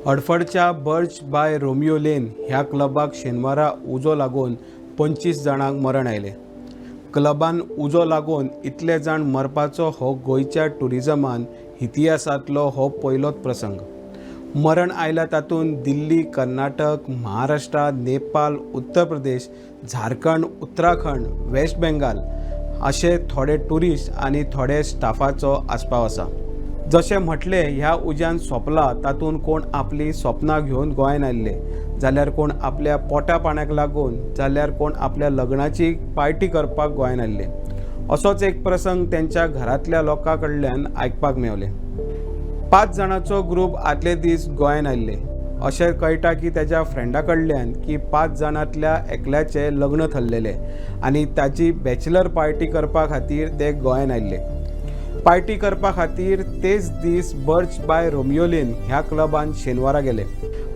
हडफडच्या Birch by Romeo Lane ह्या क्लबाक शेनवारा उजो लागून 25 जाणांक मरण आयले। क्लबान उजो लागून इतले जाण मरपाचो हो गोंयच्या टुरिजमान इतिहासांतलो हो पयलोच प्रसंग। मरण आयला तातूंत दिल्ली, कर्नाटक, महाराष्ट्र, नेपाळ, उत्तर प्रदेश, झारखंड, उत्तराखंड, वेस्ट बेंगाल असे थोडे टुरिस्ट आणि थोडे स्टाफाचो आस्पाव आसा। जशें म्हटले ह्या उज्यान सोंपला तातूंत कोण आपली स्वप्नां घेवन गोंयान आयिल्ले, जाल्यार कोण आपल्या पोटा पाण्याक लागून, जाल्यार कोण आपल्या लग्नाची पार्टी करपाक गोंयान आयिल्ले। असोच एक प्रसंग त्यांच्या घरातल्या लोकां कडल्यान आयकपाक मेवले। 5 जाणांचो ग्रूप आदले दीस गोंयान आयिल्ले। अशें कळटा की त्याच्या फ्रेंडा कडल्यान की 5 जाणांतल्या एकल्याचे लग्न थल्लेले आनी ताची बॅचलर पार्टी करपा खातीर ते गोंयान आयिल्ले। पार्टी करपा खातीर तेच दीस बर्च बाय रोमियो लेन ह्या क्लबान शेनवारा गेले।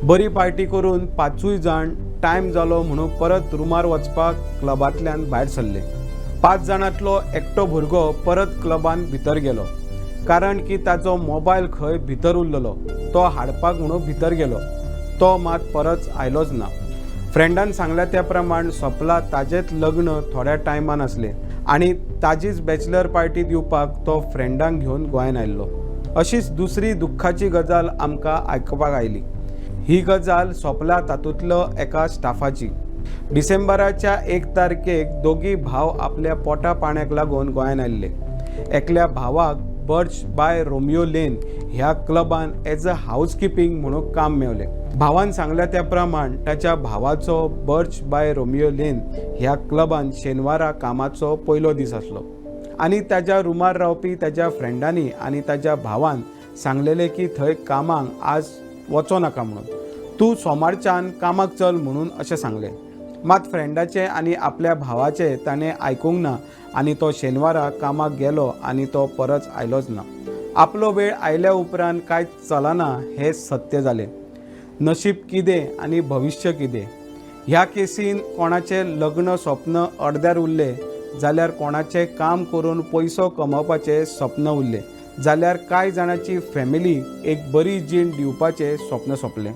बरी पार्टी करून 5 जाण टायम जालो म्हणून परत रुमार वचपाक क्लबांतल्यान भायर सरले। 5 जाणांतलो एकटो भुरगो परत क्लबान भितर गेलो, कारण की ताचो मोबायल खंय भितर उरलेलो। तो हाडपाक म्हणून भितर गेलो, तो मात परत आयलोच ना। फ्रेंडान सांगल्या त्या प्रमाण सोंपला ताजेच लग्न थोड्या टायमान आसले आनी ताजीच बॅचलर पार्टी दिवपाक तो फ्रेंडांक घेवन गोंयान आयिल्लो। अशीच दुसरी दुख्खाची गजाल आमकां आयकपाक आयली। ही गजाल सोंपला तातूंतलो एका स्टाफाची। डिसेंबराच्या 1 तारखेक दोगी भाव आपल्या पोटा पाण्याक लागून गोंयान आयिल्ले। एकल्या भावाक बर्च बाय रोमियो लेन ह्या क्लबान एज अ हाऊसकीपिंग म्हणून काम मेवले। भावान सांगल्या त्या प्रमाण ताच्या भावाचो बर्च बाय रोमियो लेन ह्या क्लबान शेनवारा कामाचो पयलो दीस आसलो आनी ताच्या रुमार रावपी ताच्या फ्रेंडांनी आनी ताच्या भावान सांगलेले की थंय कामाक आज वचो नाका म्हणून, तूं सोमारच्यान कामाक चल म्हणून अशें सांगलें। मात फ्रेंडाचे आनी आपल्या भावाचे ताणें आयकूंक ना आनी तो शेनवारा कामाक गेलो आनी तो परत आयलोच ना। आपलो वेळ आयल्या उपरांत कांयच चलना हें सत्य जालें। नशीब कितें आनी भविश्य कितें। ह्या केसीन कोणाचें लग्न स्वप्न अर्द्यार उरलें, जाल्यार कोणाचें काम करून पयसो कमोवपाचें स्वप्न उरलें, जाल्यार कांय जाणांची फॅमिली एक बरी जीण दिवपाचें स्वप्न सोंपलें।